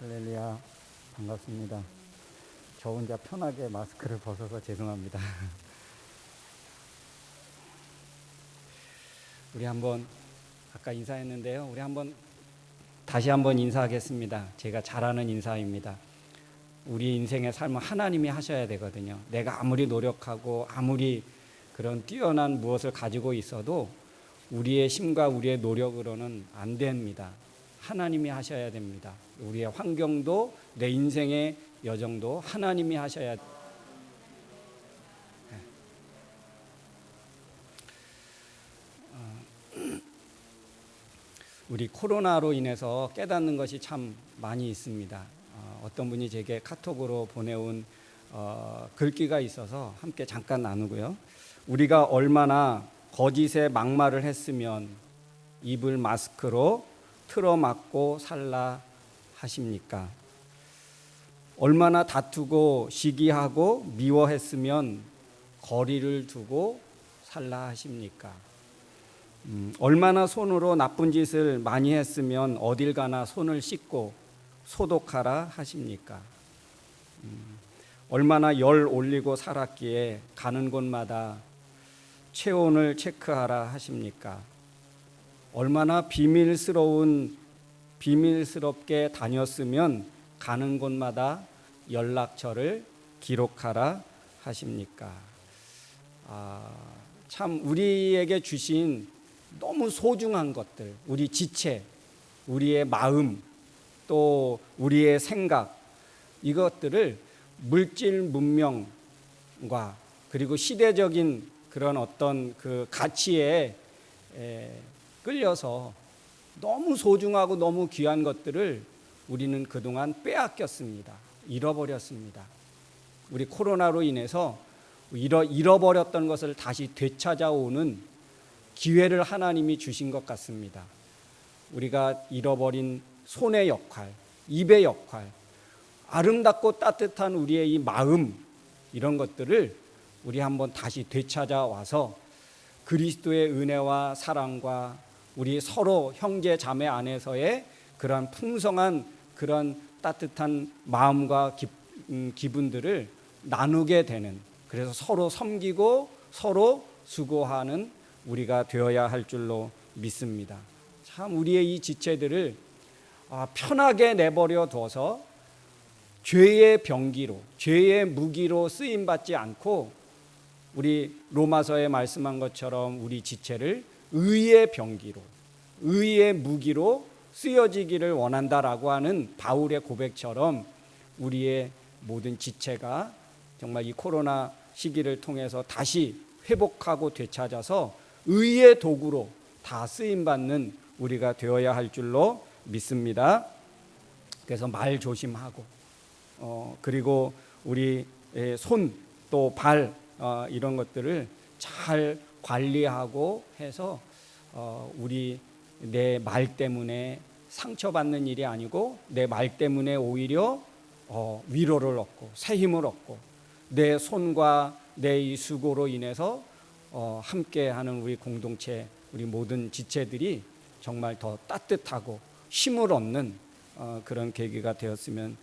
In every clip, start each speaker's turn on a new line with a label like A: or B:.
A: 할렐루야, 반갑습니다. 저 혼자 편하게 마스크를 벗어서 죄송합니다. 우리 한번 아까 인사했는데요. 우리 한번 다시 한번 인사하겠습니다. 제가 잘하는 인사입니다. 우리 인생의 삶은 하나님이 하셔야 되거든요. 내가 아무리 노력하고 아무리 그런 뛰어난 무엇을 가지고 있어도 우리의 힘과 우리의 노력으로는 안 됩니다. 하나님이 하셔야 됩니다. 우리의 환경도 내 인생의 여정도 하나님이 하셔야 됩니다. 우리 코로나로 인해서 깨닫는 것이 참 많이 있습니다. 어떤 분이 제게 카톡으로 보내온 글귀가 있어서 함께 잠깐 나누고요. 우리가 얼마나 거짓의 막말을 했으면 입을 마스크로 틀어막고 살라 하십니까? 얼마나 다투고 시기하고 미워했으면 거리를 두고 살라 하십니까? 얼마나 손으로 나쁜 짓을 많이 했으면 어딜 가나 손을 씻고 소독하라 하십니까? 얼마나 열 올리고 살았기에 가는 곳마다 체온을 체크하라 하십니까? 얼마나 비밀스럽게 다녔으면 가는 곳마다 연락처를 기록하라 하십니까? 참 우리에게 주신 너무 소중한 것들, 우리 지체, 우리의 마음, 또 우리의 생각, 이것들을 물질 문명과 그리고 시대적인 그런 어떤 그 가치에 끌려서 너무 소중하고 너무 귀한 것들을 우리는 그동안 빼앗겼습니다. 잃어버렸습니다. 우리 코로나로 인해서 잃어버렸던 것을 다시 되찾아오는 기회를 하나님이 주신 것 같습니다. 우리가 잃어버린 손의 역할, 입의 역할, 아름답고 따뜻한 우리의 이 마음, 이런 것들을 우리 한번 다시 되찾아와서 그리스도의 은혜와 사랑과 우리 서로 형제 자매 안에서의 그런 풍성한 그런 따뜻한 마음과 기분들을 나누게 되는, 그래서 서로 섬기고 서로 수고하는 우리가 되어야 할 줄로 믿습니다. 참 우리의 이 지체들을 편하게 내버려 둬서 죄의 병기로, 죄의 무기로 쓰임받지 않고 우리 로마서에 말씀한 것처럼 우리 지체를 의의 병기로, 의의 무기로 쓰여지기를 원한다라고 하는 바울의 고백처럼 우리의 모든 지체가 정말 이 코로나 시기를 통해서 다시 회복하고 되찾아서 의의 도구로 다 쓰임받는 우리가 되어야 할 줄로 믿습니다. 그래서 말 조심하고 그리고 우리 손 또 발 이런 것들을 잘 관리하고 해서 우리 내 말 때문에 상처받는 일이 아니고 내 말 때문에 오히려 위로를 얻고 새 힘을 얻고 내 손과 내 이 수고로 인해서 함께하는 우리 공동체, 우리 모든 지체들이 정말 더 따뜻하고 힘을 얻는 그런 계기가 되었으면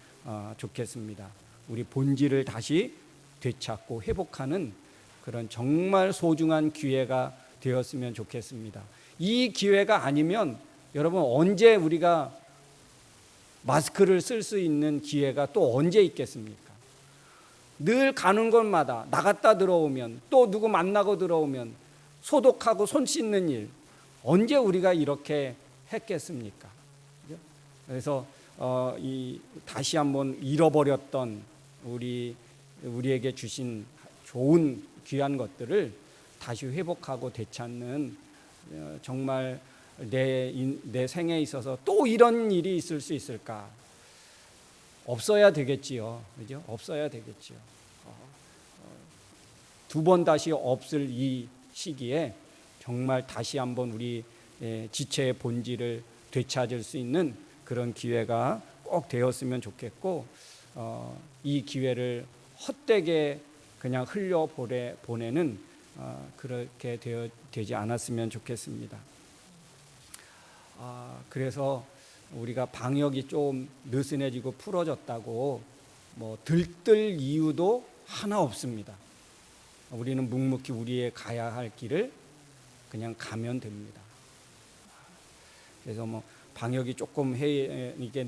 A: 좋겠습니다. 우리 본질을 다시 되찾고 회복하는 그런 정말 소중한 기회가 되었으면 좋겠습니다. 이 기회가 아니면 여러분 언제 우리가 마스크를 쓸 수 있는 기회가 또 언제 있겠습니까? 늘 가는 곳마다 나갔다 들어오면 또 누구 만나고 들어오면 소독하고 손 씻는 일, 언제 우리가 이렇게 했겠습니까? 그래서 다시 한번 잃어버렸던 우리에게 주신 좋은 귀한 것들을 다시 회복하고 되찾는, 정말 내 생에 있어서 또 이런 일이 있을 수 있을까? 없어야 되겠지요. 그죠? 없어야 되겠지요. 두 번 다시 없을 이 시기에 정말 다시 한번 우리 지체의 본질을 되찾을 수 있는 그런 기회가 꼭 되었으면 좋겠고, 이 기회를 헛되게 그냥 흘려보내는 그렇게 되지 않았으면 좋겠습니다. 그래서 우리가 방역이 좀 느슨해지고 풀어졌다고 뭐 들뜰 이유도 하나 없습니다. 우리는 묵묵히 우리의 가야 할 길을 그냥 가면 됩니다. 그래서 뭐 방역이 조금 이게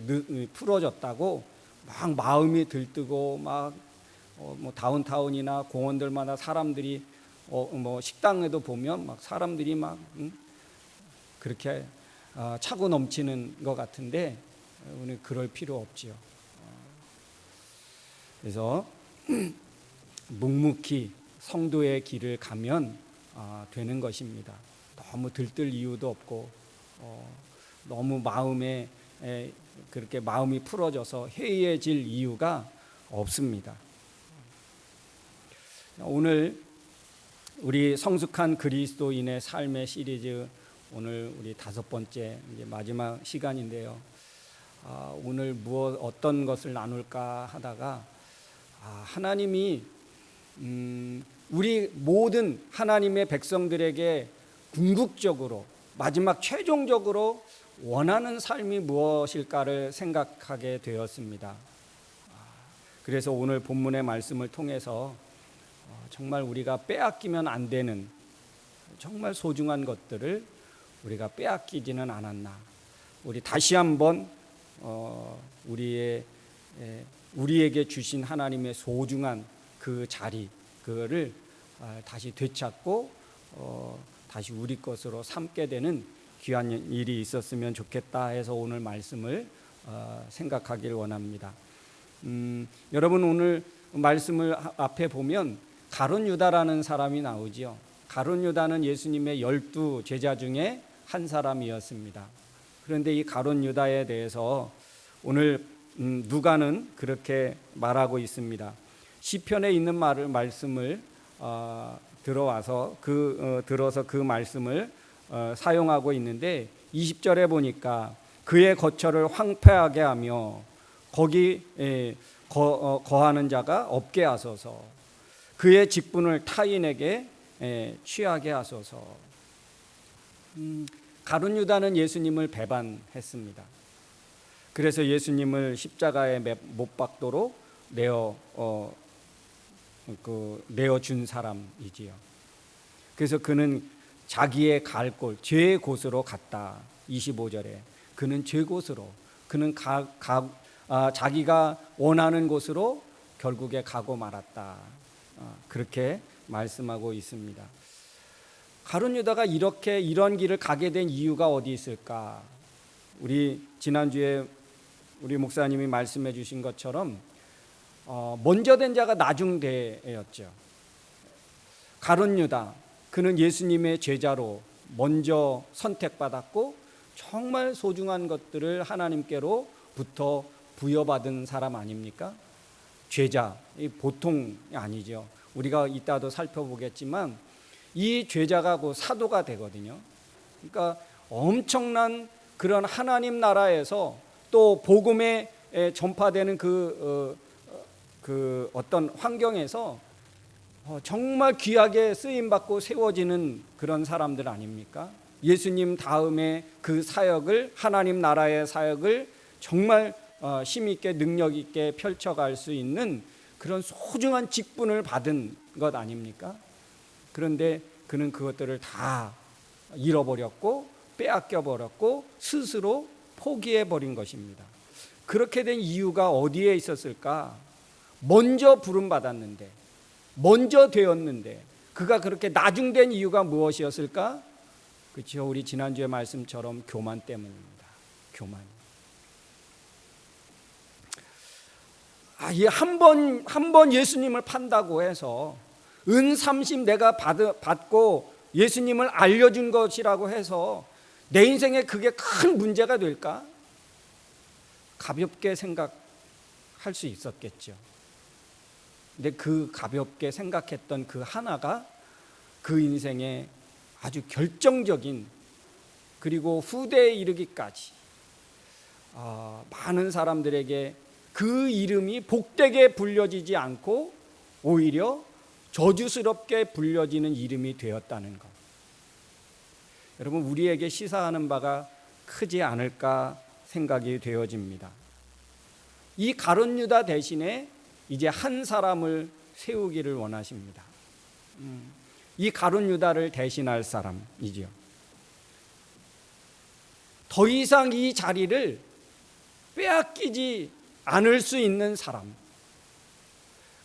A: 풀어졌다고 막 마음이 들뜨고 막 뭐 다운타운이나 공원들마다 사람들이 뭐 식당에도 보면 막 사람들이 막 그렇게 차고 넘치는 것 같은데 우리 그럴 필요 없지요. 그래서 묵묵히 성도의 길을 가면 되는 것입니다. 너무 들뜰 이유도 없고 너무 마음에 그렇게 마음이 풀어져서 해이해질 이유가 없습니다. 오늘 우리 성숙한 그리스도인의 삶의 시리즈 오늘 우리 5번째 이제 마지막 시간인데요. 오늘 어떤 것을 나눌까 하다가 하나님이 우리 모든 하나님의 백성들에게 궁극적으로 마지막 최종적으로 원하는 삶이 무엇일까를 생각하게 되었습니다. 그래서 오늘 본문의 말씀을 통해서 정말 우리가 빼앗기면 안 되는 정말 소중한 것들을 우리가 빼앗기지는 않았나. 우리 다시 한번 우리에게 주신 하나님의 소중한 그 자리, 그거를 다시 되찾고 다시 우리 것으로 삼게 되는 귀한 일이 있었으면 좋겠다 해서 오늘 말씀을 생각하길 원합니다. 여러분 오늘 말씀을 앞에 보면 가룟 유다라는 사람이 나오지요. 가룟 유다는 예수님의 12 제자 중에 한 사람이었습니다. 그런데 이 가룟 유다에 대해서 오늘 누가는 그렇게 말하고 있습니다. 시편에 있는 말씀을 들어서 그 말씀을 사용하고 있는데 20절에 보니까 그의 거처를 황폐하게 하며 거기 거하는 자가 없게 하소서. 그의 직분을 타인에게 취하게 하소서. 가룟 유다는 예수님을 배반했습니다. 그래서 예수님을 십자가에 못 박도록 내어준 사람이지요. 그래서 그는 자기의 갈 곳, 죄의 곳으로 갔다. 25절에 그는 죄 곳으로, 그는 자기가 원하는 곳으로 결국에 가고 말았다. 그렇게 말씀하고 있습니다. 가룟 유다가 이런 길을 가게 된 이유가 어디 있을까? 우리 지난주에 우리 목사님이 말씀해 주신 것처럼 먼저 된 자가 나중되었죠. 가룟 유다, 그는 예수님의 제자로 먼저 선택받았고 정말 소중한 것들을 하나님께로부터 부여받은 사람 아닙니까? 죄자, 보통이 아니죠. 우리가 이따도 살펴보겠지만 이 죄자가 곧 사도가 되거든요. 그러니까 엄청난 그런 하나님 나라에서 또 복음에 전파되는 그 어떤 환경에서 정말 귀하게 쓰임받고 세워지는 그런 사람들 아닙니까? 예수님 다음에 그 사역을, 하나님 나라의 사역을 정말 힘있게 능력있게 펼쳐갈 수 있는 그런 소중한 직분을 받은 것 아닙니까? 그런데 그는 그것들을 다 잃어버렸고 빼앗겨버렸고 스스로 포기해버린 것입니다. 그렇게 된 이유가 어디에 있었을까? 먼저 부름받았는데, 먼저 되었는데 그가 그렇게 나중된 이유가 무엇이었을까? 그렇죠. 우리 지난주의 말씀처럼 교만 때문입니다. 교만. 한 번 예수님을 판다고 해서 은 30 내가 받고 예수님을 알려준 것이라고 해서 내 인생에 그게 큰 문제가 될까? 가볍게 생각할 수 있었겠죠. 근데 그 가볍게 생각했던 그 하나가 그 인생에 아주 결정적인, 그리고 후대에 이르기까지 많은 사람들에게 그 이름이 복되게 불려지지 않고 오히려 저주스럽게 불려지는 이름이 되었다는 것. 여러분, 우리에게 시사하는 바가 크지 않을까 생각이 되어집니다. 이 가룟 유다 대신에 이제 한 사람을 세우기를 원하십니다. 이 가룟 유다를 대신할 사람이지요. 더 이상 이 자리를 빼앗기지 않을 수 있는 사람,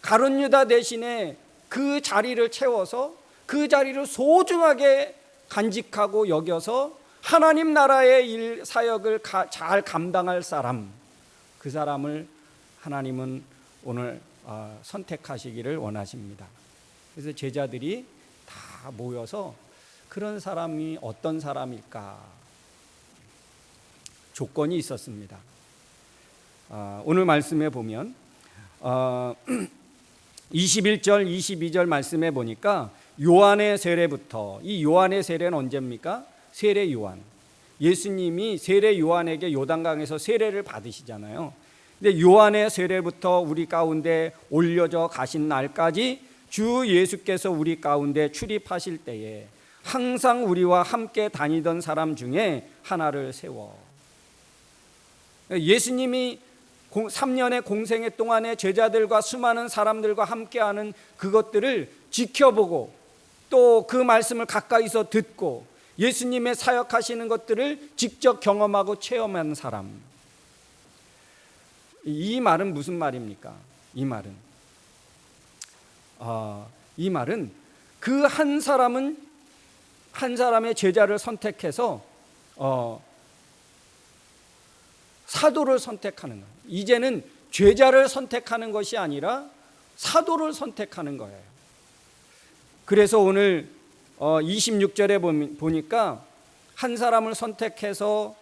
A: 가룟 유다 대신에 그 자리를 채워서 그 자리를 소중하게 간직하고 여겨서 하나님 나라의 일 사역을 잘 감당할 사람, 그 사람을 하나님은 오늘 선택하시기를 원하십니다. 그래서 제자들이 다 모여서 그런 사람이 어떤 사람일까? 조건이 있었습니다. 오늘 말씀에 보면 21절 22절 말씀에 보니까 요한의 세례부터, 이 요한의 세례는 언제입니까? 세례 요한, 예수님이 세례 요한에게 요단강에서 세례를 받으시잖아요. 근데 요한의 세례부터 우리 가운데 올려져 가신 날까지 주 예수께서 우리 가운데 출입하실 때에 항상 우리와 함께 다니던 사람 중에 하나를 세워, 예수님이 3년의 공생애 동안에 제자들과 수많은 사람들과 함께하는 그것들을 지켜보고 또 그 말씀을 가까이서 듣고 예수님의 사역하시는 것들을 직접 경험하고 체험한 사람. 이 말은 무슨 말입니까? 이 말은 그 한 사람은 한 사람의 제자를 선택해서 사도를 선택하는 거예요. 이제는 제자를 선택하는 것이 아니라 사도를 선택하는 거예요. 그래서 오늘 26절에 보니까 한 사람을 선택해서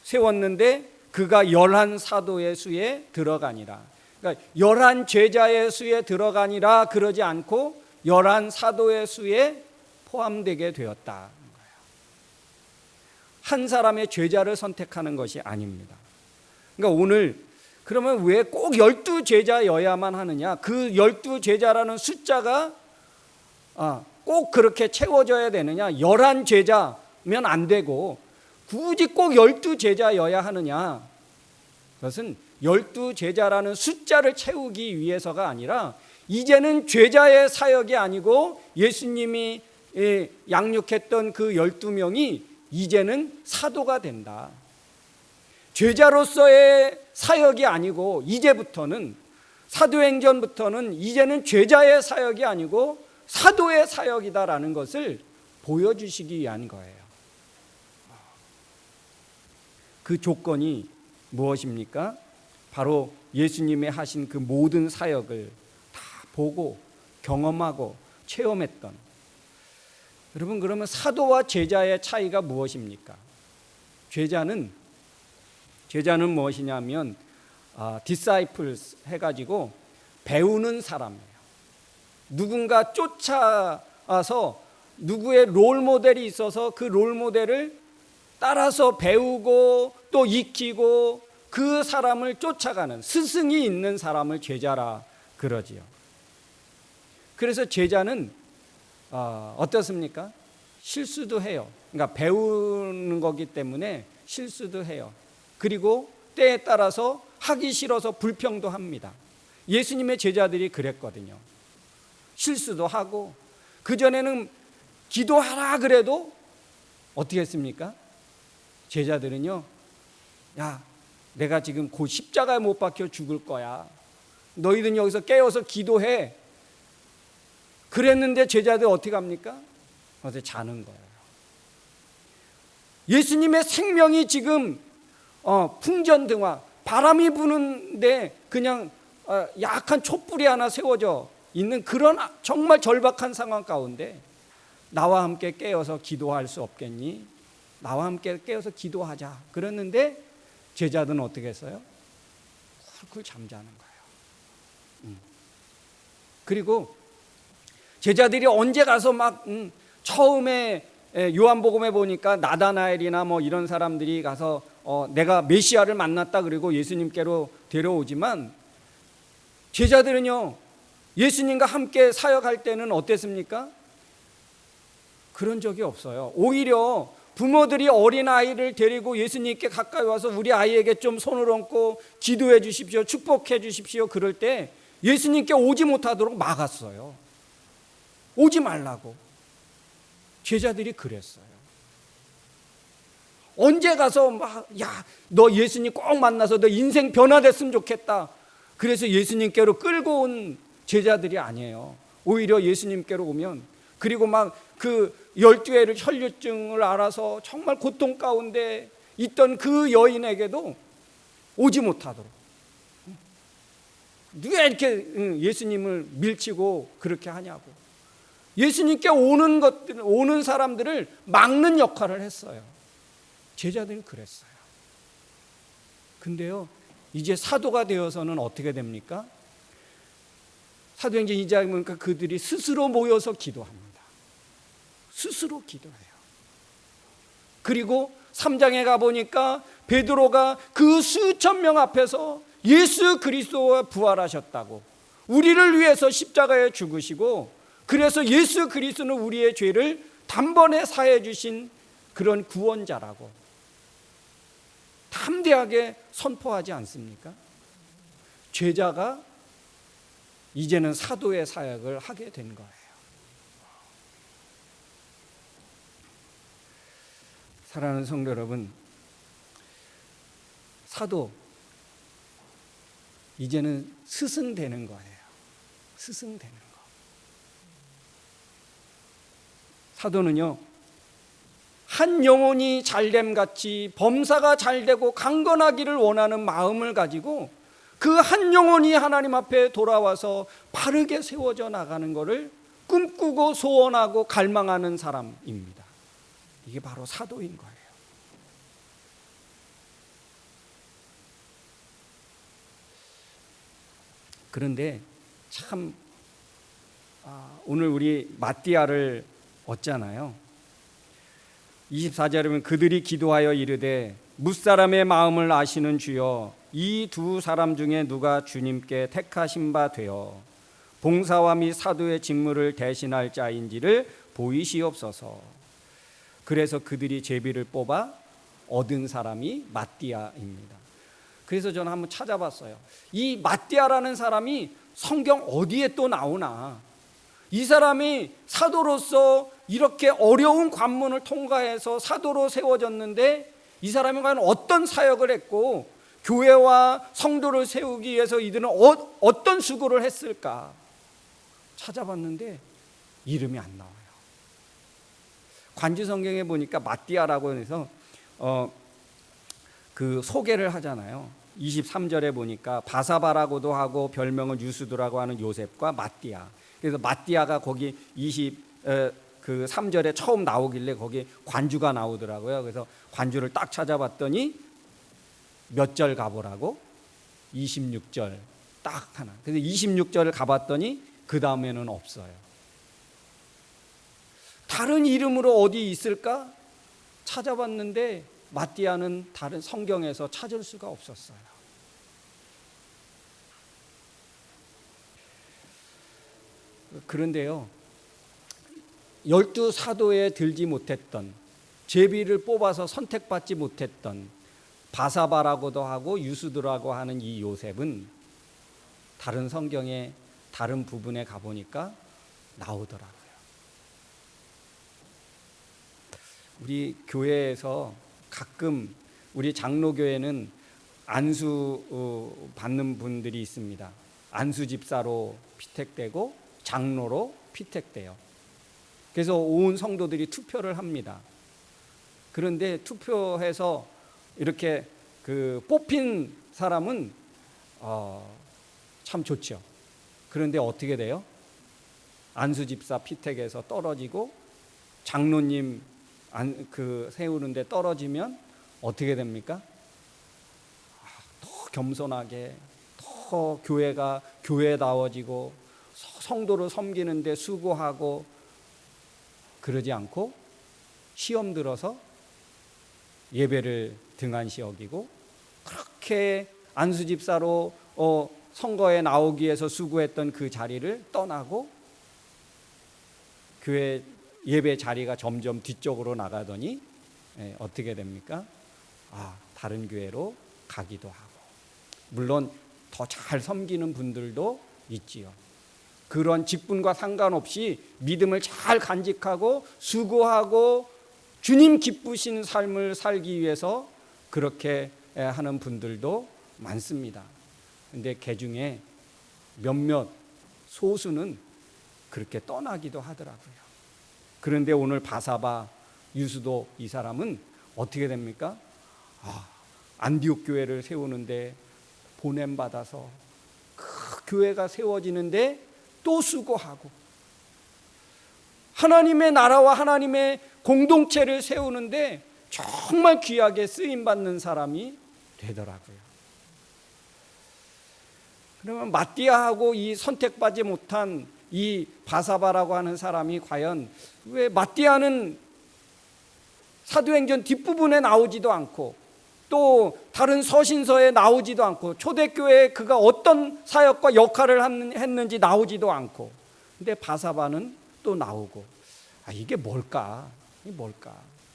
A: 세웠는데 그가 11 사도의 수에 들어가니라. 그러니까 11 제자의 수에 들어가니라 그러지 않고 11 사도의 수에 포함되게 되었다. 한 사람의 제자를 선택하는 것이 아닙니다. 그러니까 오늘 그러면 왜 꼭 12 제자여야만 하느냐? 그 12 제자라는 숫자가 꼭 그렇게 채워져야 되느냐? 11 제자면 안 되고 굳이 꼭 12 제자여야 하느냐? 그것은 12 제자라는 숫자를 채우기 위해서가 아니라 이제는 제자의 사역이 아니고 예수님이 양육했던 그 12명이 이제는 사도가 된다. 제자로서의 사역이 아니고 이제부터는 사도행전부터는 이제는 제자의 사역이 아니고 사도의 사역이다라는 것을 보여주시기 위한 거예요. 그 조건이 무엇입니까? 바로 예수님의 하신 그 모든 사역을 다 보고 경험하고 체험했던. 여러분, 그러면 사도와 제자의 차이가 무엇입니까? 제자는 무엇이냐면 disciples 해가지고 배우는 사람이에요. 누군가 쫓아와서 누구의 롤 모델이 있어서 그 롤 모델을 따라서 배우고 또 익히고 그 사람을 쫓아가는 스승이 있는 사람을 제자라 그러지요. 그래서 제자는 어떻습니까? 실수도 해요. 그러니까 배우는 거기 때문에 실수도 해요. 그리고 때에 따라서 하기 싫어서 불평도 합니다. 예수님의 제자들이 그랬거든요. 실수도 하고, 그전에는 기도하라 그래도 어떻게 했습니까? 제자들은요, 야, 내가 지금 곧 십자가에 못 박혀 죽을 거야. 너희들은 여기서 깨어서 기도해. 그랬는데 제자들 어떻게 합니까? 어제 자는 거예요. 예수님의 생명이 지금 풍전등화, 바람이 부는데 그냥 약한 촛불이 하나 세워져 있는 그런 정말 절박한 상황 가운데 나와 함께 깨어서 기도할 수 없겠니? 나와 함께 깨어서 기도하자. 그랬는데 제자들은 어떻게 했어요? 쿨쿨 잠자는 거예요. 그리고 제자들이 언제 가서 막 처음에 요한복음에 보니까 나다나엘이나 뭐 이런 사람들이 가서 내가 메시아를 만났다 그리고 예수님께로 데려오지만 제자들은요, 예수님과 함께 사역할 때는 어땠습니까? 그런 적이 없어요. 오히려 부모들이 어린아이를 데리고 예수님께 가까이 와서 우리 아이에게 좀 손을 얹고 기도해 주십시오, 축복해 주십시오 그럴 때 예수님께 오지 못하도록 막았어요. 오지 말라고. 제자들이 그랬어요. 언제 가서 막, 야, 너 예수님 꼭 만나서 너 인생 변화됐으면 좋겠다. 그래서 예수님께로 끌고 온 제자들이 아니에요. 오히려 예수님께로 오면, 그리고 막 그 12회를 혈류증을 앓아서 정말 고통 가운데 있던 그 여인에게도 오지 못하도록. 누가 이렇게 예수님을 밀치고 그렇게 하냐고. 예수님께 오는 사람들을 막는 역할을 했어요. 제자들은 그랬어요. 근데요, 이제 사도가 되어서는 어떻게 됩니까? 사도행전 2장에 보니까 그들이 스스로 모여서 기도합니다. 스스로 기도해요. 그리고 3장에 가보니까 베드로가 그 수천 명 앞에서 예수 그리스도가 부활하셨다고, 우리를 위해서 십자가에 죽으시고 그래서 예수 그리스도는 우리의 죄를 단번에 사해 주신 그런 구원자라고 담대하게 선포하지 않습니까? 제자가 이제는 사도의 사역을 하게 된 거예요. 사랑하는 성도 여러분, 사도 이제는 스승 되는 거예요. 스승 되는 거. 사도는요, 한 영혼이 잘됨 같이 범사가 잘되고 강건하기를 원하는 마음을 가지고 그 한 영혼이 하나님 앞에 돌아와서 바르게 세워져 나가는 것을 꿈꾸고 소원하고 갈망하는 사람입니다. 이게 바로 사도인 거예요. 그런데 참 오늘 우리 마띠아를 얻잖아요. 24절에 보면 그들이 기도하여 이르되 뭇사람의 마음을 아시는 주여, 이 두 사람 중에 누가 주님께 택하신 바 되어 봉사와 및 사도의 직무를 대신할 자인지를 보이시옵소서. 그래서 그들이 제비를 뽑아 얻은 사람이 마띠아입니다. 그래서 저는 한번 찾아봤어요. 이 마띠아라는 사람이 성경 어디에 또 나오나. 이 사람이 사도로서 이렇게 어려운 관문을 통과해서 사도로 세워졌는데 이 사람이 과연 어떤 사역을 했고 교회와 성도를 세우기 위해서 이들은 어떤 수고를 했을까 찾아봤는데 이름이 안 나와요. 관주 성경에 보니까 마띠아라고 해서 그 소개를 하잖아요. 23절에 보니까 바사바라고도 하고 별명은 유수드라고 하는 요셉과 마띠아. 그래서 마띠아가 거기 3절에 처음 나오길래 거기 관주가 나오더라고요. 그래서 관주를 딱 찾아봤더니 몇 절 가보라고? 26절 딱 하나. 그래서 26절을 가봤더니 그 다음에는 없어요. 다른 이름으로 어디 있을까? 찾아봤는데 마띠아는 다른 성경에서 찾을 수가 없었어요. 그런데요, 12사도에 들지 못했던, 제비를 뽑아서 선택받지 못했던 바사바라고도 하고 유수드라고 하는 이 요셉은 다른 성경의 다른 부분에 가보니까 나오더라고요. 우리 교회에서 가끔 우리 장로교회는 안수 받는 분들이 있습니다. 안수 집사로 피택되고 장로로 피택돼요. 그래서 온 성도들이 투표를 합니다. 그런데 투표해서 이렇게 그 뽑힌 사람은 참 좋죠. 그런데 어떻게 돼요? 안수 집사 피택에서 떨어지고 장로님 세우는데 떨어지면 어떻게 됩니까? 더 겸손하게, 더 교회가 교회다워지고 성도를 섬기는데 수고하고 그러지 않고 시험 들어서 예배를 등한시 여기고 그렇게 안수 집사로 선거에 나오기 위해서 수고했던 그 자리를 떠나고 교회 예배 자리가 점점 뒤쪽으로 나가더니 어떻게 됩니까? 다른 교회로 가기도 하고, 물론 더 잘 섬기는 분들도 있지요. 그런 직분과 상관없이 믿음을 잘 간직하고 수고하고 주님 기쁘신 삶을 살기 위해서 그렇게 하는 분들도 많습니다. 근데 그 중에 몇몇 소수는 그렇게 떠나기도 하더라고요. 그런데 오늘 바사바, 유수도 이 사람은 어떻게 됩니까? 안디옥 교회를 세우는데 보냄받아서 그 교회가 세워지는데 또 수고하고, 하나님의 나라와 하나님의 공동체를 세우는데 정말 귀하게 쓰임받는 사람이 되더라고요. 그러면 마띠아하고 이 선택받지 못한 이 바사바라고 하는 사람이 과연 왜 마띠아는 사도행전 뒷부분에 나오지도 않고 또 다른 서신서에 나오지도 않고 초대교회에 그가 어떤 사역과 역할을 했는지 나오지도 않고, 근데 바사바는 또 나오고, 이게 뭘까?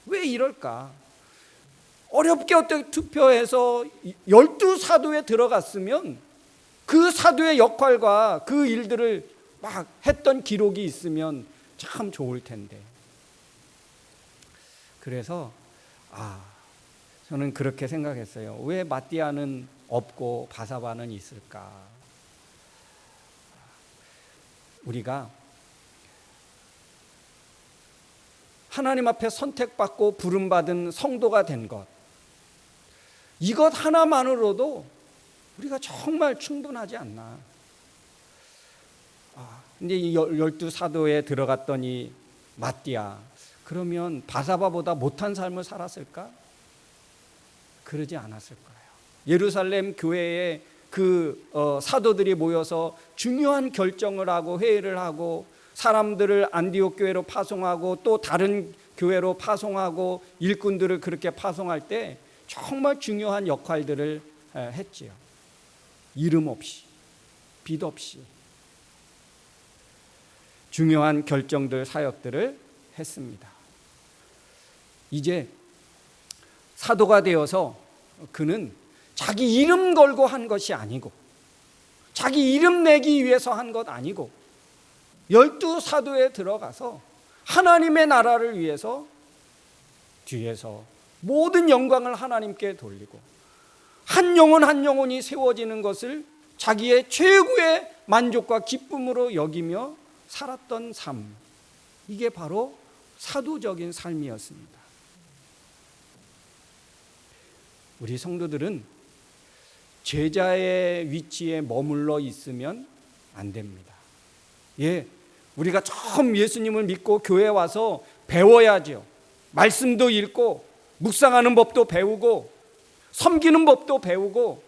A: 왜 이럴까? 어렵게 어떻게 투표해서 12사도에 들어갔으면 그 사도의 역할과 그 일들을 막 했던 기록이 있으면 참 좋을 텐데. 그래서 저는 그렇게 생각했어요. 왜 마띠아는 없고 바사바는 있을까? 우리가 하나님 앞에 선택받고 부름받은 성도가 된 것, 이것 하나만으로도 우리가 정말 충분하지 않나. 근데 이 12사도에 들어갔던 이 마띠아, 그러면 바사바보다 못한 삶을 살았을까? 그러지 않았을 거예요. 예루살렘 교회에 사도들이 모여서 중요한 결정을 하고 회의를 하고 사람들을 안디옥 교회로 파송하고 또 다른 교회로 파송하고 일꾼들을 그렇게 파송할 때 정말 중요한 역할들을 했지요. 이름 없이, 빛 없이 중요한 결정들, 사역들을 했습니다. 이제 사도가 되어서 그는 자기 이름 걸고 한 것이 아니고, 자기 이름 내기 위해서 한 것 아니고, 12사도에 들어가서 하나님의 나라를 위해서 뒤에서 모든 영광을 하나님께 돌리고 한 영혼 한 영혼이 세워지는 것을 자기의 최고의 만족과 기쁨으로 여기며 살았던 삶, 이게 바로 사도적인 삶이었습니다. 우리 성도들은 제자의 위치에 머물러 있으면 안 됩니다. 우리가 처음 예수님을 믿고 교회에 와서 배워야죠. 말씀도 읽고 묵상하는 법도 배우고 섬기는 법도 배우고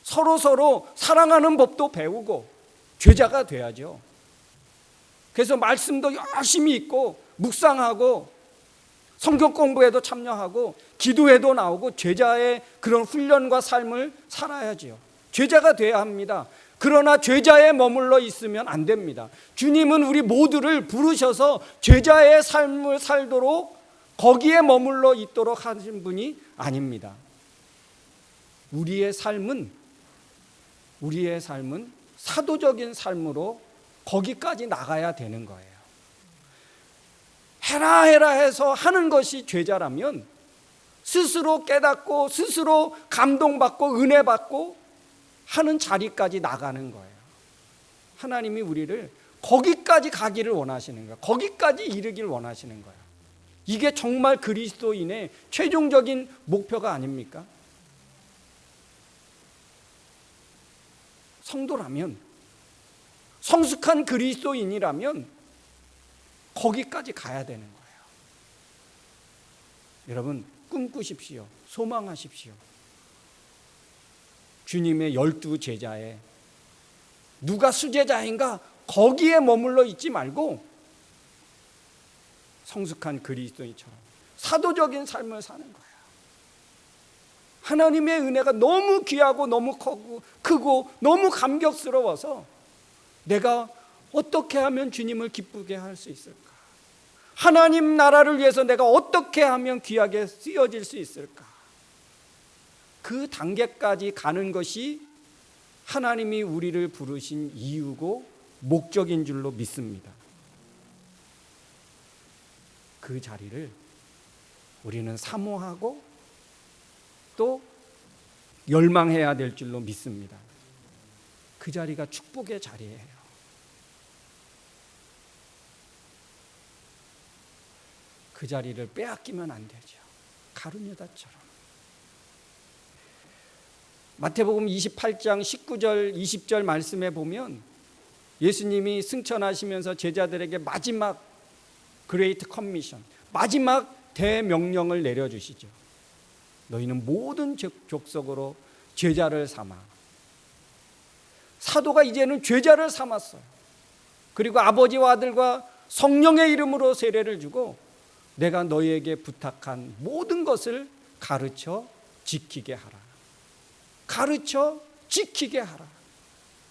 A: 서로 사랑하는 법도 배우고 제자가 돼야죠. 그래서 말씀도 열심히 읽고 묵상하고 성경 공부에도 참여하고 기도에도 나오고 제자의 그런 훈련과 삶을 살아야지요. 제자가 돼야 합니다. 그러나 제자에 머물러 있으면 안 됩니다. 주님은 우리 모두를 부르셔서 제자의 삶을 살도록 거기에 머물러 있도록 하신 분이 아닙니다. 우리의 삶은 사도적인 삶으로 거기까지 나가야 되는 거예요. 해라 해서 하는 것이 제자라면 스스로 깨닫고 스스로 감동받고 은혜받고 하는 자리까지 나가는 거예요. 하나님이 우리를 거기까지 가기를 원하시는 거예요. 거기까지 이르기를 원하시는 거예요. 이게 정말 그리스도인의 최종적인 목표가 아닙니까? 성도라면, 성숙한 그리스도인이라면 거기까지 가야 되는 거예요. 여러분, 꿈꾸십시오. 소망하십시오. 주님의 12제자에 누가 수제자인가 거기에 머물러 있지 말고 성숙한 그리스도인처럼 사도적인 삶을 사는 거예요. 하나님의 은혜가 너무 귀하고 너무 크고 너무 감격스러워서 내가 어떻게 하면 주님을 기쁘게 할 수 있을까? 하나님 나라를 위해서 내가 어떻게 하면 귀하게 쓰여질 수 있을까? 그 단계까지 가는 것이 하나님이 우리를 부르신 이유고 목적인 줄로 믿습니다. 그 자리를 우리는 사모하고 또 열망해야 될 줄로 믿습니다. 그 자리가 축복의 자리예요. 그 자리를 빼앗기면 안 되죠. 가룟유다처럼. 마태복음 28장 19절 20절 말씀에 보면 예수님이 승천하시면서 제자들에게 마지막 그레이트 커미션, 마지막 대명령을 내려주시죠. 너희는 모든 족속으로 제자를 삼아. 사도가 이제는 제자를 삼았어요. 그리고 아버지와 아들과 성령의 이름으로 세례를 주고 내가 너희에게 부탁한 모든 것을 가르쳐 지키게 하라. 가르쳐 지키게 하라.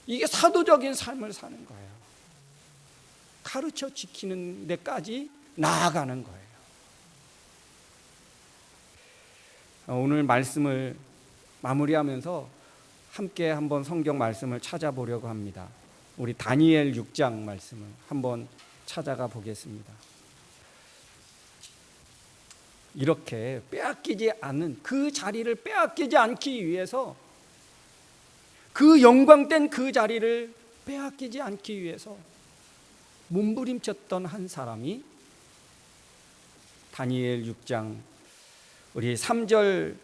A: 이게 사도적인 삶을 사는 거예요. 가르쳐 지키는 데까지 나아가는 거예요. 오늘 말씀을 마무리하면서 함께 한번 성경 말씀을 찾아보려고 합니다. 우리 다니엘 6장 말씀을 한번 찾아가 보겠습니다. 이렇게 빼앗기지 않는 그 자리를 빼앗기지 않기 위해서, 그 영광된 그 자리를 빼앗기지 않기 위해서 몸부림쳤던 한 사람이 다니엘 6장 우리 3절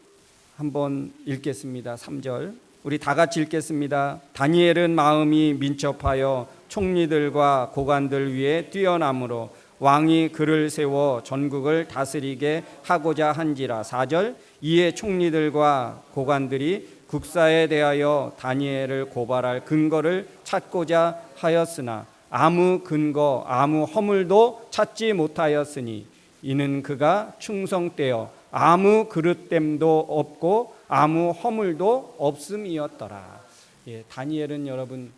A: 한번 읽겠습니다. 3절 우리 다 같이 읽겠습니다. 다니엘은 마음이 민첩하여 총리들과 고관들 위에 뛰어남으로 왕이 그를 세워 전국을 다스리게 하고자 한지라. 4절 이에 총리들과 고관들이 국사에 대하여 다니엘을 고발할 근거를 찾고자 하였으나 아무 근거 아무 허물도 찾지 못하였으니 이는 그가 충성되어 아무 그릇됨도 없고 아무 허물도 없음이었더라. 다니엘은 여러분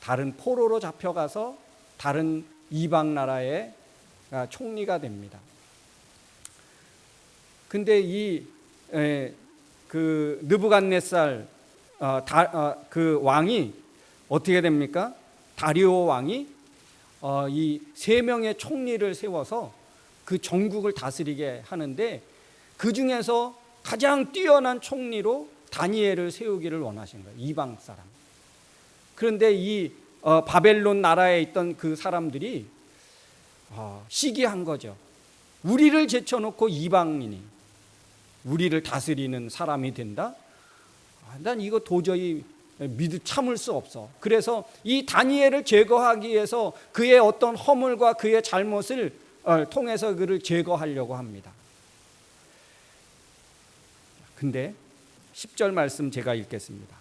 A: 다른 포로로 잡혀가서 다른 이방 나라의 총리가 됩니다. 근데 그 느부갓네살 그 왕이 어떻게 됩니까? 다리오 왕이 이 세 명의 총리를 세워서 그 전국을 다스리게 하는데 그 중에서 가장 뛰어난 총리로 다니엘을 세우기를 원하신 거예요. 이방 사람. 그런데 이 바벨론 나라에 있던 그 사람들이 시기한 거죠. 우리를 제쳐놓고 이방인이 우리를 다스리는 사람이 된다? 난 이거 도저히 참을 수 없어. 그래서 이 다니엘을 제거하기 위해서 그의 어떤 허물과 그의 잘못을 통해서 그를 제거하려고 합니다. 근데 10절 말씀 제가 읽겠습니다.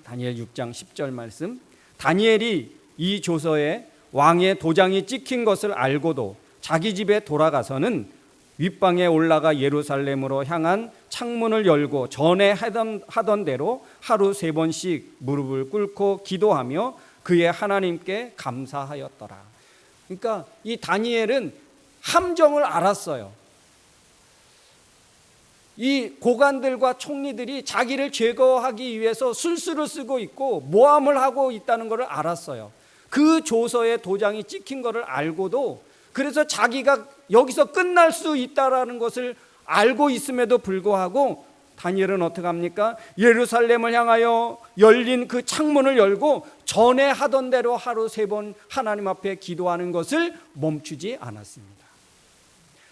A: 다니엘 6장 10절 말씀. 다니엘이 이 조서에 왕의 도장이 찍힌 것을 알고도 자기 집에 돌아가서는 윗방에 올라가 예루살렘으로 향한 창문을 열고 전에 하던 대로 하루 3번씩 무릎을 꿇고 기도하며 그의 하나님께 감사하였더라. 그러니까 이 다니엘은 함정을 알았어요. 이 고관들과 총리들이 자기를 제거하기 위해서 술수를 쓰고 있고 모함을 하고 있다는 것을 알았어요. 그 조서에 도장이 찍힌 것을 알고도, 그래서 자기가 여기서 끝날 수 있다라는 것을 알고 있음에도 불구하고 다니엘은 어떻게 합니까? 예루살렘을 향하여 열린 그 창문을 열고 전에 하던 대로 하루 3번 하나님 앞에 기도하는 것을 멈추지 않았습니다.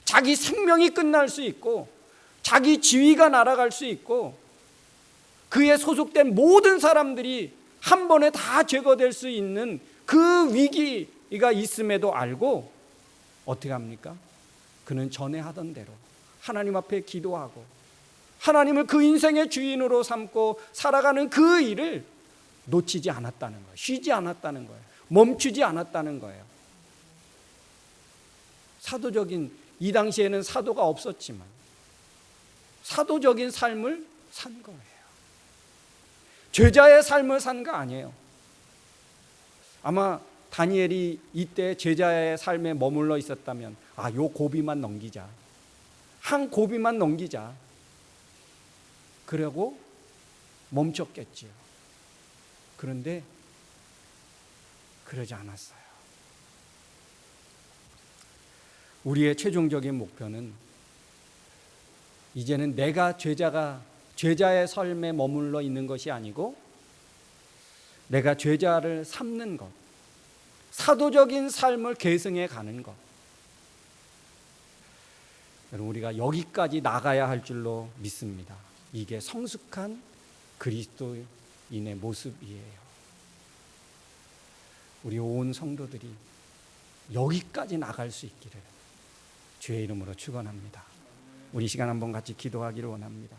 A: 자기 생명이 끝날 수 있고 자기 지위가 날아갈 수 있고 그에 소속된 모든 사람들이 한 번에 다 제거될 수 있는 그 위기가 있음에도 알고 어떻게 합니까? 그는 전에 하던 대로 하나님 앞에 기도하고 하나님을 그 인생의 주인으로 삼고 살아가는 그 일을 놓치지 않았다는 거예요. 쉬지 않았다는 거예요. 멈추지 않았다는 거예요. 사도적인, 이 당시에는 사도가 없었지만 사도적인 삶을 산 거예요. 제자의 삶을 산 거 아니에요. 아마 다니엘이 이때 제자의 삶에 머물러 있었다면 요 고비만 넘기자. 한 고비만 넘기자. 그러고 멈췄겠지요. 그런데 그러지 않았어요. 우리의 최종적인 목표는 이제는 내가 죄자의 삶에 머물러 있는 것이 아니고 내가 죄자를 삼는 것, 사도적인 삶을 계승해 가는 것. 여러분, 우리가 여기까지 나가야 할 줄로 믿습니다. 이게 성숙한 그리스도인의 모습이에요. 우리 온 성도들이 여기까지 나갈 수 있기를 주의 이름으로 축원합니다. 우리 시간 한번 같이 기도하기를 원합니다.